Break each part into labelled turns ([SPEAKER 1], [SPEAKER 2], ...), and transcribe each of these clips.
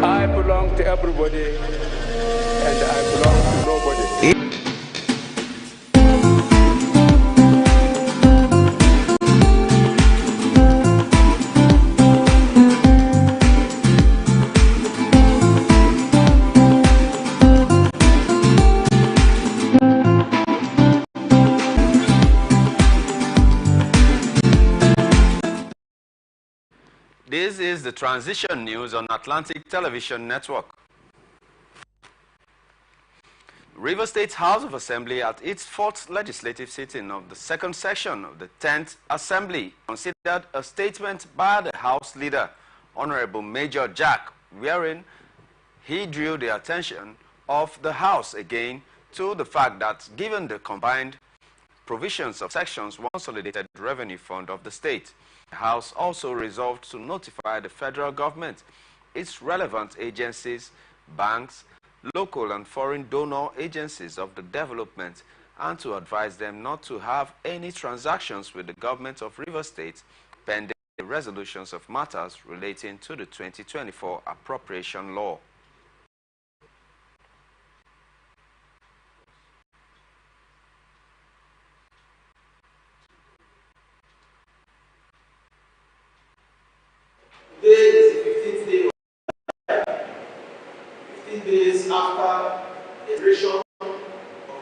[SPEAKER 1] I belong to everybody, and I belong to nobody.
[SPEAKER 2] This is the Transition News on Atlantic Television Network. River State House of Assembly at its 4th legislative sitting of the 2nd session of the 10th Assembly considered a statement by the House Leader, Honorable Major Jack, wherein he drew the attention of the House again to the fact that given the combined provisions of Sections 1 Consolidated Revenue Fund of the state, the House also resolved to notify the federal government, its relevant agencies, banks, local and foreign donor agencies of the development, and to advise them not to have any transactions with the government of Rivers State pending the resolutions of matters relating to the 2024 appropriation law.
[SPEAKER 3] Today is the 15th day, 15 days after the expiration of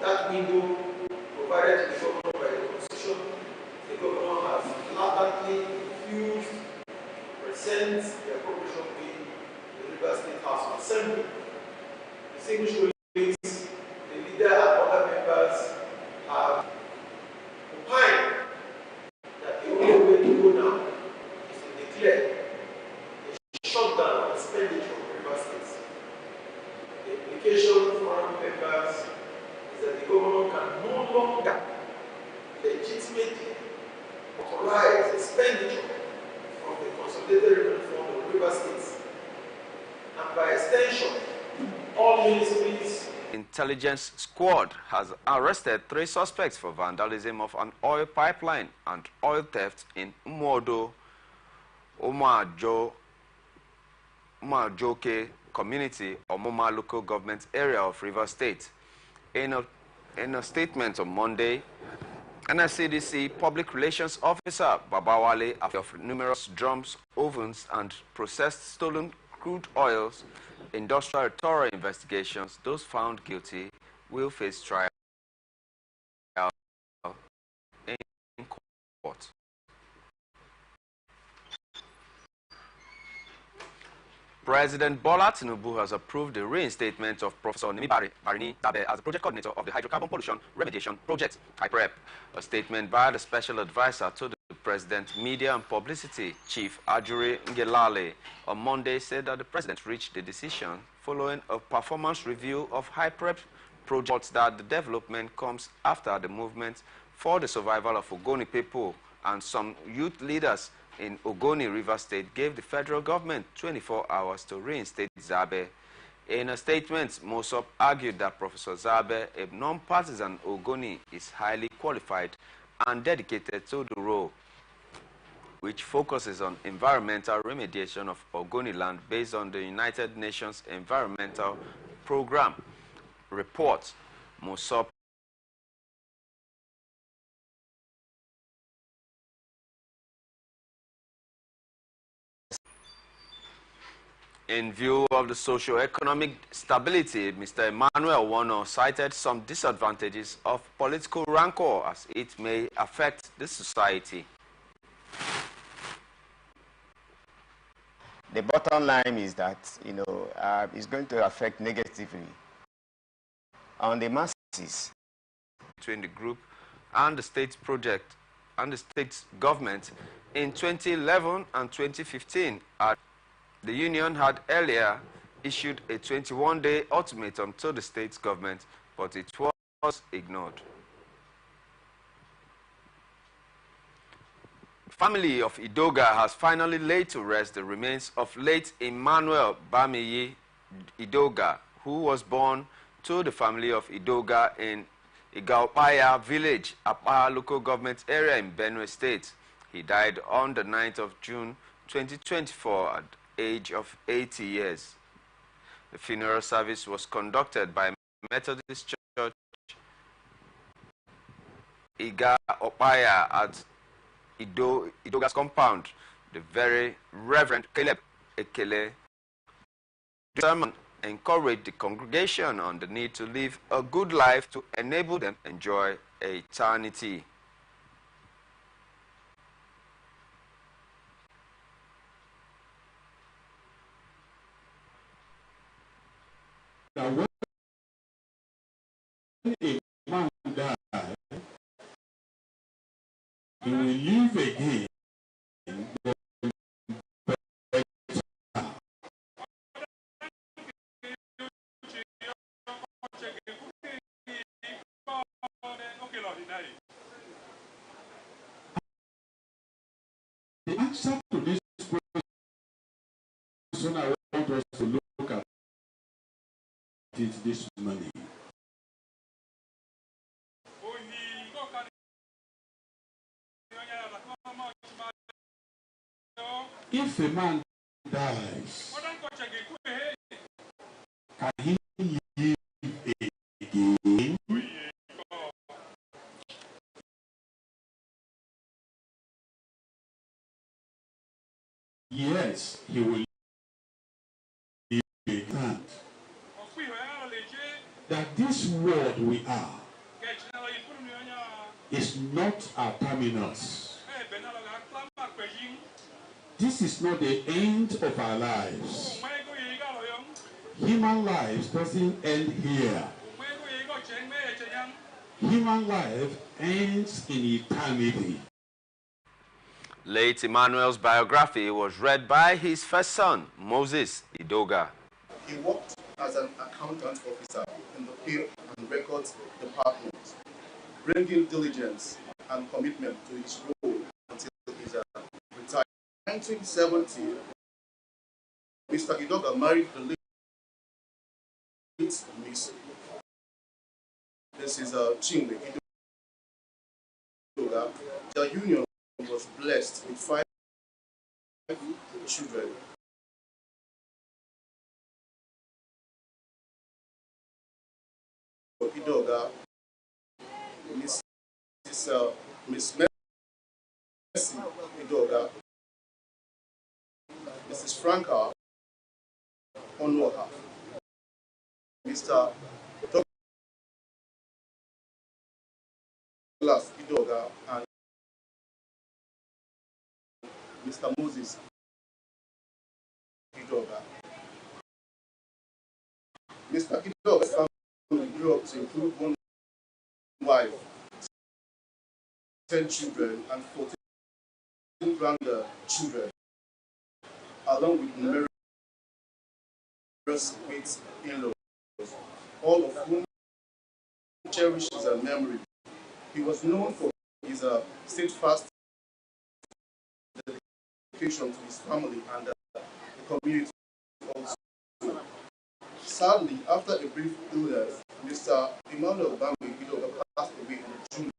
[SPEAKER 3] that window provided to the governor by the Constitution. The governor has blatantly refused to present the appropriation bill to the Rivers State House of Assembly. Distinguished colleagues, the leader and other members have opined that the only way to go now is to declare shutdown of expenditure of Rivers State. The implication for our members is that the government can no longer legitimately authorize expenditure from the Consolidated Revenue Fund of Rivers State, and by extension, all ministries.
[SPEAKER 2] Intelligence squad has arrested 3 suspects for vandalism of an oil pipeline and oil theft in Umodo, Umajoke community or Moma local government area of Rivers State. In a statement on Monday, NSCDC Public Relations Officer Babawale, after numerous drums, ovens, and processed stolen crude oils, industrial thorough investigations, those found guilty will face trial in court. President Bola Tinubu has approved the reinstatement of Professor Nimi Barini Dabe as the project coordinator of the Hydrocarbon Pollution Remediation Project, HYPREP. A statement by the special advisor to the President, Media and Publicity, Chief Ajuri Ngelale, on Monday said that the President reached the decision following a performance review of HYPREP projects that the development comes after the movement for the survival of Ogoni people and some youth leaders in Ogoni River State gave the federal government 24 hours to reinstate Zabe. In a statement, Mosop argued that Professor Zabe, a non-partisan Ogoni, is highly qualified and dedicated to the role, which focuses on environmental remediation of Ogoni land based on the United Nations Environmental Program report. Mosop In view of the socio-economic stability, Mr. Emmanuel Warner cited some disadvantages of political rancor as it may affect the society.
[SPEAKER 4] The bottom line is that, it's going to affect negatively on the masses.
[SPEAKER 2] Between the group and the state project and the state government in 2011 and 2015, the union had earlier issued a 21-day ultimatum to the state government, but it was ignored. The family of Idoga has finally laid to rest the remains of late Emmanuel Bamiyi Idoga, who was born to the family of Idoga in Igaupaya village, Apa local government area in Benue State. He died on the 9th of June 2024 at the age of 80 years. The funeral service was conducted by Methodist Church Iga Opaya at Idoga's compound. The very Reverend Caleb Ekele. The sermon encouraged the congregation on the need to live a good life to enable them to enjoy eternity.
[SPEAKER 5] Now, when a man dies, he will live again. The answer to this question I want us to look at it this morning. If a man dies, can he live again? Yes, he will live again. That this world we are is not our terminus. This is not the end of our lives. Human lives doesn't end here. Human life ends in eternity.
[SPEAKER 2] Late Emmanuel's biography was read by his first son, Moses Idoga.
[SPEAKER 6] He worked as an accountant officer in the Pay and Records Department, bringing diligence and commitment to his role until his retired. In 1970, Mr. Idoga married the late Miss. This is Chinwe Idoga. Their union was blessed with 5 children. Idoga, Miss Mercy Idoga, Mrs. Franca Onoha, Mr. Douglas Idoga, and Mr. Moses Idoga. Mr. Idoga's family grew up to include one wife, 10 children, and 14 grandchildren, along with numerous great in-laws, all of whom cherish his memory. He was known for his steadfast dedication to his family and the community also. Sadly, after a brief illness, Mr. Emmanuel Bambi Idoga passed away on June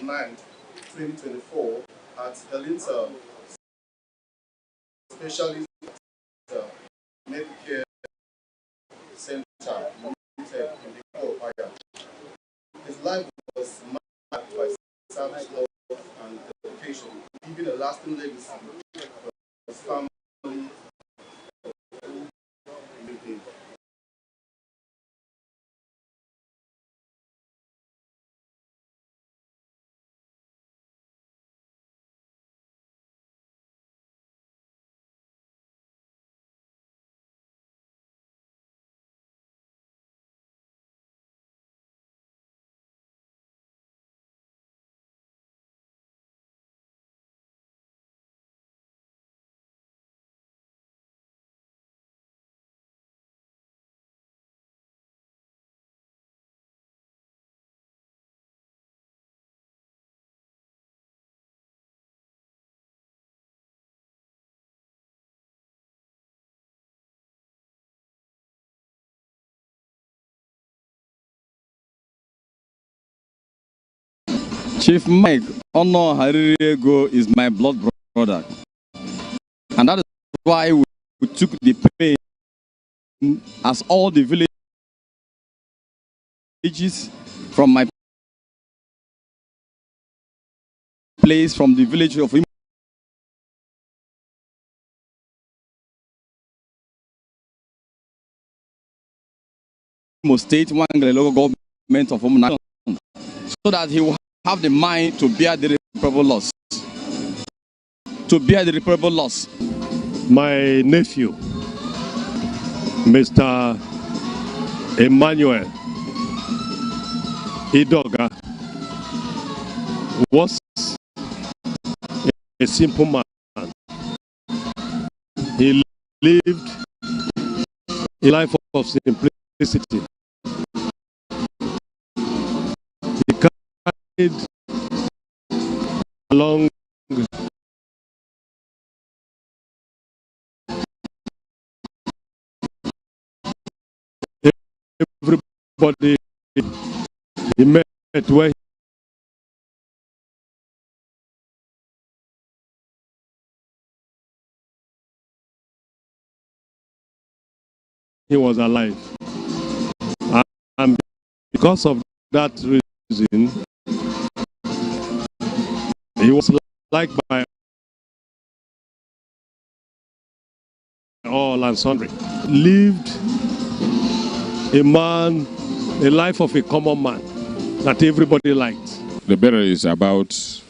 [SPEAKER 6] 9, 2024 at Elinta Specialist Medicare Center located in the Korea. His life was marked by service, love, and dedication, leaving a lasting legacy for his family.
[SPEAKER 7] Chief Mike Ono Haririego is my blood brother. brother. And that is why we took the pain as all the villages from my place, from the village of Imo State, one local government of Omunation, so that he will have the mind to bear the irreparable loss. To bear the irreparable loss.
[SPEAKER 8] My nephew, Mr. Emmanuel Idoga, was a simple man. He lived a life of simplicity. He carried along everybody he met where he was alive. And because of that reason, he was liked by all and sundry. Lived a life of a common man that everybody liked.
[SPEAKER 9] The burial is about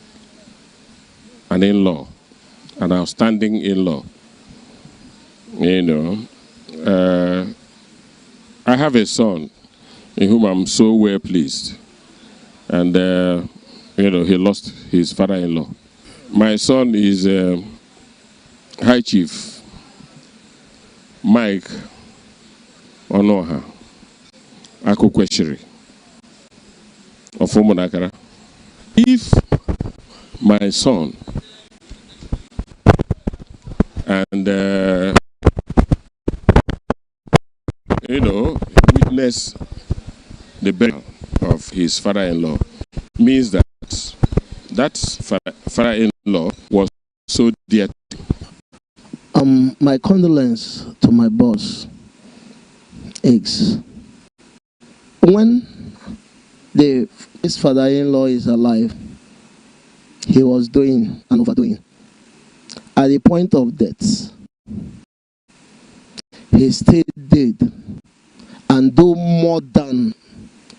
[SPEAKER 9] an in-law, an outstanding in-law. You know, I have a son in whom I'm so well pleased. And, you know, he lost his father-in-law. My son is High Chief Mike Onoha Akukweshiri of Umunakara. If my son and, you know, witness the burial of his father-in-law, means that that father-in-law was so dear.
[SPEAKER 3] My condolence to my boss, X. When his father-in-law is alive, he was doing and overdoing. At the point of death, he still did and do more than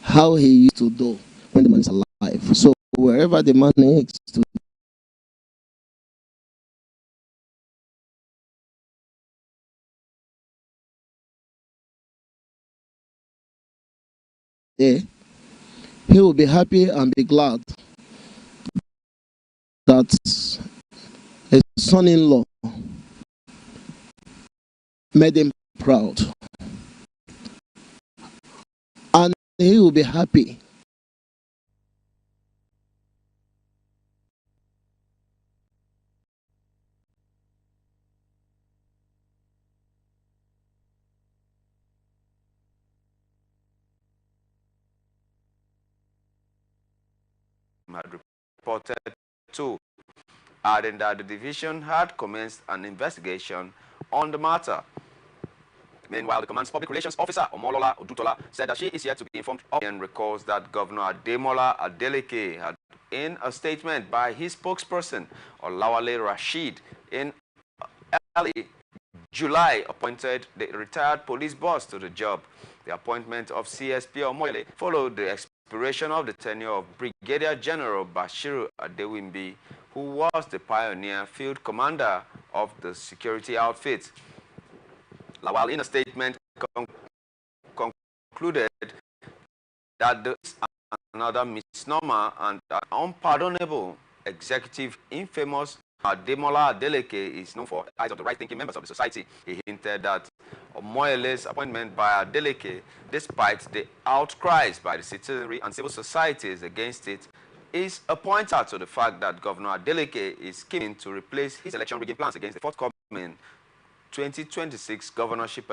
[SPEAKER 3] how he used to do when the man is alive. So wherever the man is today, he will be happy and be glad that his son-in-law made him proud. And he will be happy
[SPEAKER 2] had reported to, adding that the division had commenced an investigation on the matter. Meanwhile, the command's public relations officer, Omolola Odutola, said that she is yet to be informed of and recalls that Governor Ademola Adeleke had, in a statement by his spokesperson, Olawale Rashid, in early July, appointed the retired police boss to the job. The appointment of CSP Omoyele followed the expiration of the tenure of Brigadier General Bashiru Adewimbi, who was the pioneer field commander of the security outfit. Lawal, in a statement, concluded that there is another misnomer and an unpardonable executive infamous Ademola Adeleke is known for the eyes of the right-thinking members of the society. He hinted that Omoyele's appointment by Adeleke, despite the outcries by the citizenry and civil societies against it, is a pointer to the fact that Governor Adeleke is scheming to replace his election rigging plans against the forthcoming 2026 governorship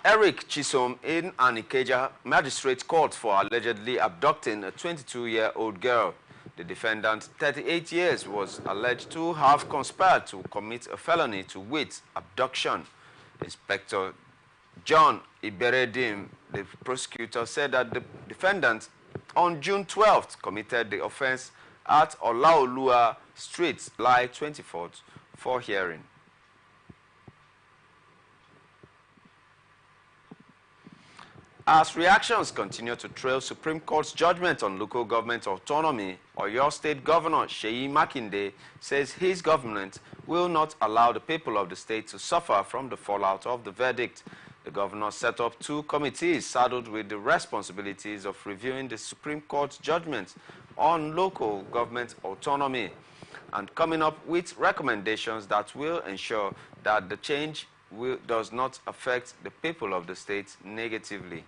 [SPEAKER 2] Eric Chisom in an Ikeja magistrate court for allegedly abducting a 22-year-old girl. The defendant, 38 years, was alleged to have conspired to commit a felony to wit, abduction. Inspector John Iberedim, the prosecutor, said that the defendant on June 12th committed the offense at Olaolua Street, July 24th, for hearing. As reactions continue to trail Supreme Court's judgment on local government autonomy, Oyo State Governor Seyi Makinde says his government will not allow the people of the state to suffer from the fallout of the verdict. The governor set up 2 committees saddled with the responsibilities of reviewing the Supreme Court's judgment on local government autonomy and coming up with recommendations that will ensure that the change does not affect the people of the state negatively.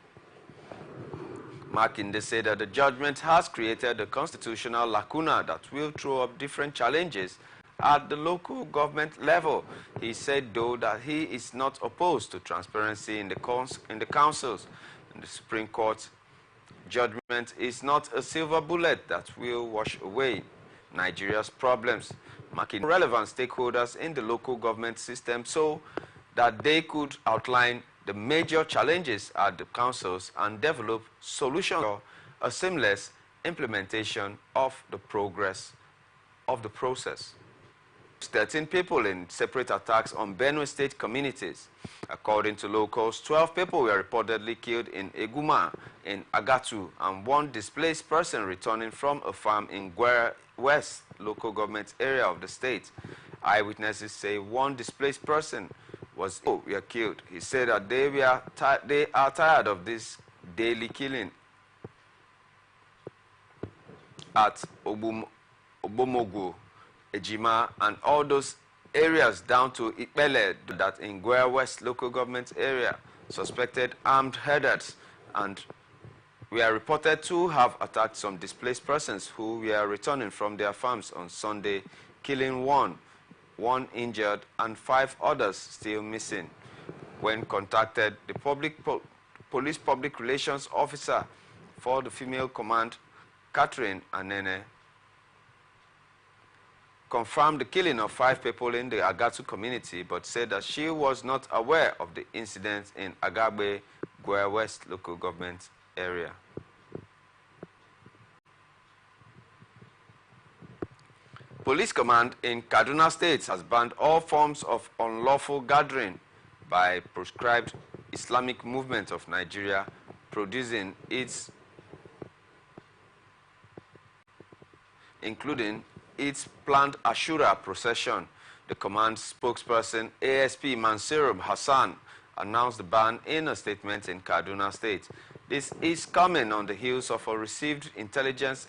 [SPEAKER 2] Makinde said that the judgment has created a constitutional lacuna that will throw up different challenges at the local government level. He said, though, that he is not opposed to transparency in the councils. And the Supreme Court judgment is not a silver bullet that will wash away Nigeria's problems. Makinde relevant stakeholders in the local government system so that they could outline the major challenges at the councils and develop solutions for a seamless implementation of the process. 13 people in separate attacks on Benue State communities. According to locals, 12 people were reportedly killed in Eguma in Agatu and 1 displaced person returning from a farm in Gwere West local government area of the state. Eyewitnesses say 1 displaced person were killed. He said that they are tired of this daily killing at Obomogu, Ejima, and all those areas down to Ipele, that in Gwere West local government area, suspected armed herders, and we are reported to have attacked some displaced persons who were returning from their farms on Sunday, killing 1 injured, and 5 others still missing. When contacted, the police public relations officer for the female command, Catherine Anene, confirmed the killing of 5 people in the Agatu community, but said that she was not aware of the incident in Agagbe, Gwere West local government area. Police command in Kaduna State has banned all forms of unlawful gathering by proscribed Islamic movement of Nigeria, including its planned Ashura procession. The command spokesperson, ASP Mansirum Hassan, announced the ban in a statement in Kaduna State. This is coming on the heels of a received intelligence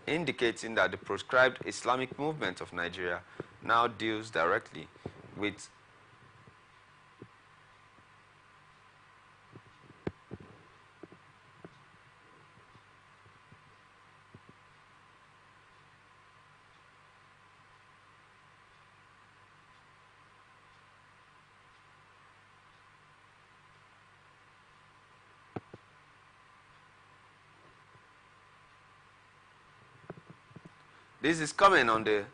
[SPEAKER 2] indicating that the proscribed Islamic movement of Nigeria now deals directly with This is coming on the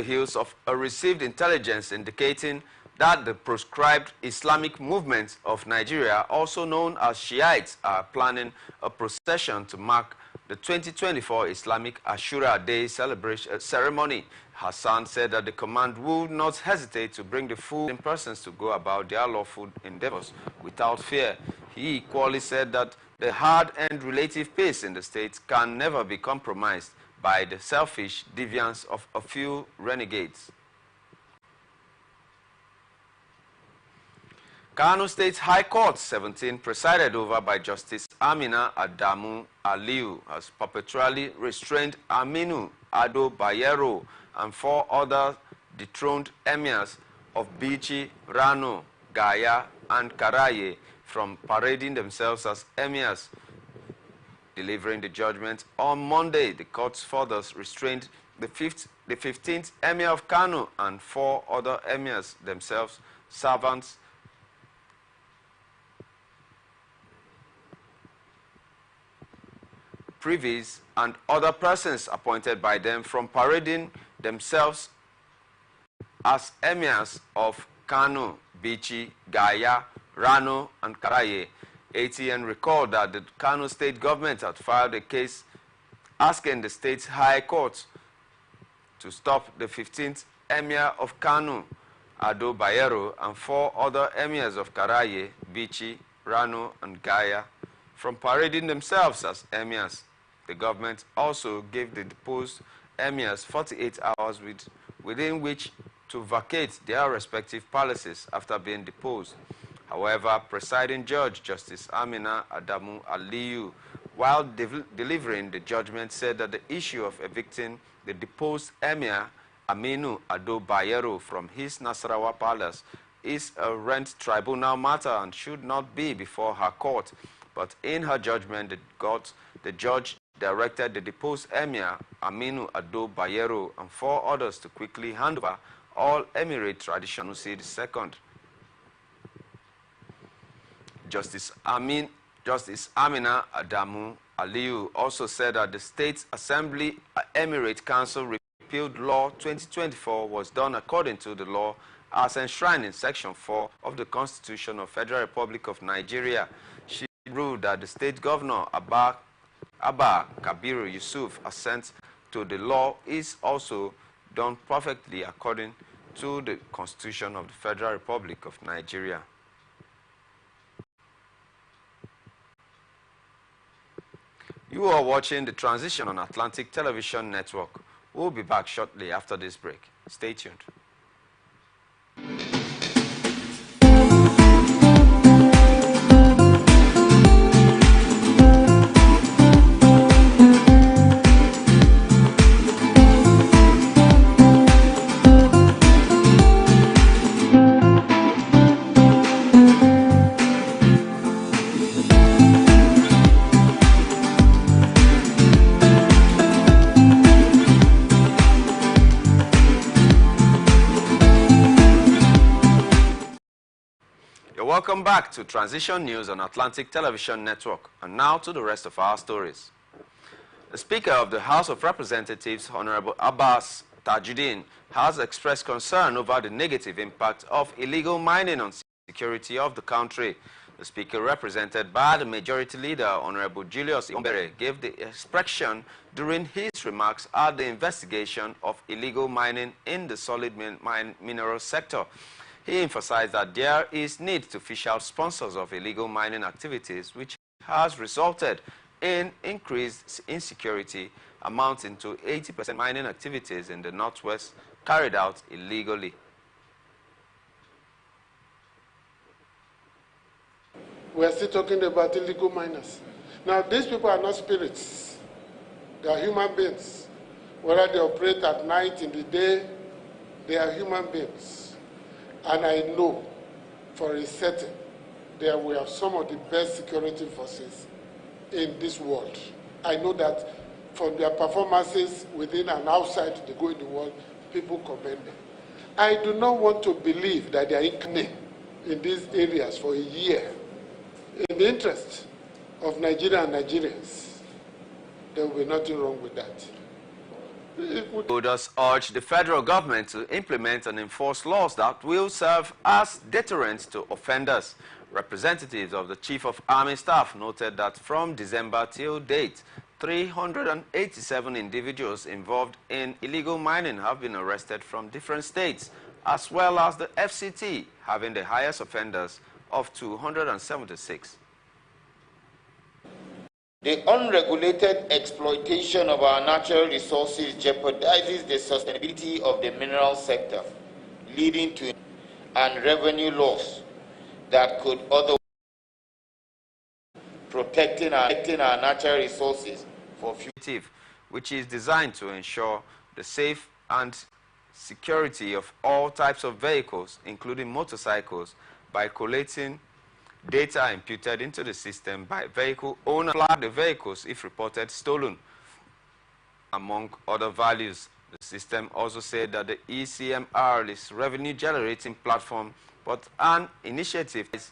[SPEAKER 2] heels of a received intelligence indicating that the proscribed Islamic movement of Nigeria, also known as Shiites, are planning a procession to mark the 2024 Islamic Ashura Day celebration ceremony. Hassan said that the command would not hesitate to bring the full persons to go about their lawful endeavors without fear. He equally said that the hard-earned relative peace in the state can never be compromised by the selfish deviance of a few renegades. Kano State High Court 17, presided over by Justice Amina Adamu Aliu, has perpetually restrained Aminu Ado Bayero and 4 other dethroned emirs of Bichi, Rano, Gaya, and Karaye from parading themselves as emirs. Delivering the judgment on Monday, the court further restrained the 15th emir of Kano and 4 other emirs, themselves servants privies, and other persons appointed by them from parading themselves as emirs of Kano, Bichi, Gaya, Rano, and Karaye. ATN recalled that the Kano state government had filed a case asking the state's high court to stop the 15th emir of Kano, Ado Bayero, and 4 other emirs of Karaye, Bichi, Rano, and Gaya from parading themselves as emirs. The government also gave the deposed emirs 48 hours within which to vacate their respective palaces after being deposed. However, presiding judge Justice Amina Adamu Aliyu, while delivering the judgment, said that the issue of evicting the deposed emir Aminu Ado Bayero from his Nasarawa palace is a rent tribunal matter and should not be before her court. But in her judgment, the judge directed the deposed emir Aminu Ado Bayero and 4 others to quickly hand over all emirate traditional Sanusi II. Justice Amina Adamu Aliyu also said that the State Assembly Emirate Council repealed Law 2024 was done according to the law as enshrined in Section 4 of the Constitution of Federal Republic of Nigeria. She ruled that the State Governor Abba Kabiru Yusuf assent to the law is also done perfectly according to the Constitution of the Federal Republic of Nigeria. You are watching The Transition on Atlantic Television Network. We'll be back shortly after this break. Stay tuned. Welcome back to Transition News on Atlantic Television Network. And now to the rest of our stories. The Speaker of the House of Representatives, Honorable Abbas Tajuddin, has expressed concern over the negative impact of illegal mining on security of the country. The Speaker, represented by the Majority Leader, Honorable Julius Ombere, gave the expression during his remarks at the investigation of illegal mining in the solid mineral sector. He emphasized that there is need to fish out sponsors of illegal mining activities, which has resulted in increased insecurity amounting to 80% mining activities in the Northwest carried out illegally.
[SPEAKER 10] We are still talking about illegal miners. Now, these people are not spirits. They are human beings. Whether they operate at night, in the day, they are human beings. And I know for a certain that we have some of the best security forces in this world. I know that from their performances within and outside they go in the world, people commend them. I do not want to believe that they are in these areas for a year. In the interest of Nigeria and Nigerians, there will be nothing wrong with that.
[SPEAKER 2] Holders urge the federal government to implement and enforce laws that will serve as deterrents to offenders. Representatives of the Chief of Army Staff noted that from December till date, 387 individuals involved in illegal mining have been arrested from different states, as well as the FCT having the highest offenders of 276.
[SPEAKER 11] The unregulated exploitation of our natural resources jeopardizes the sustainability of the mineral sector, leading to and revenue loss that could otherwise protecting our natural resources for future,
[SPEAKER 2] which is designed to ensure the safe and security of all types of vehicles, including motorcycles, by collating data imputed into the system by vehicle owner, flag the vehicles if reported stolen, among other values. The system also said that the ECMR is revenue-generating platform, but an initiative is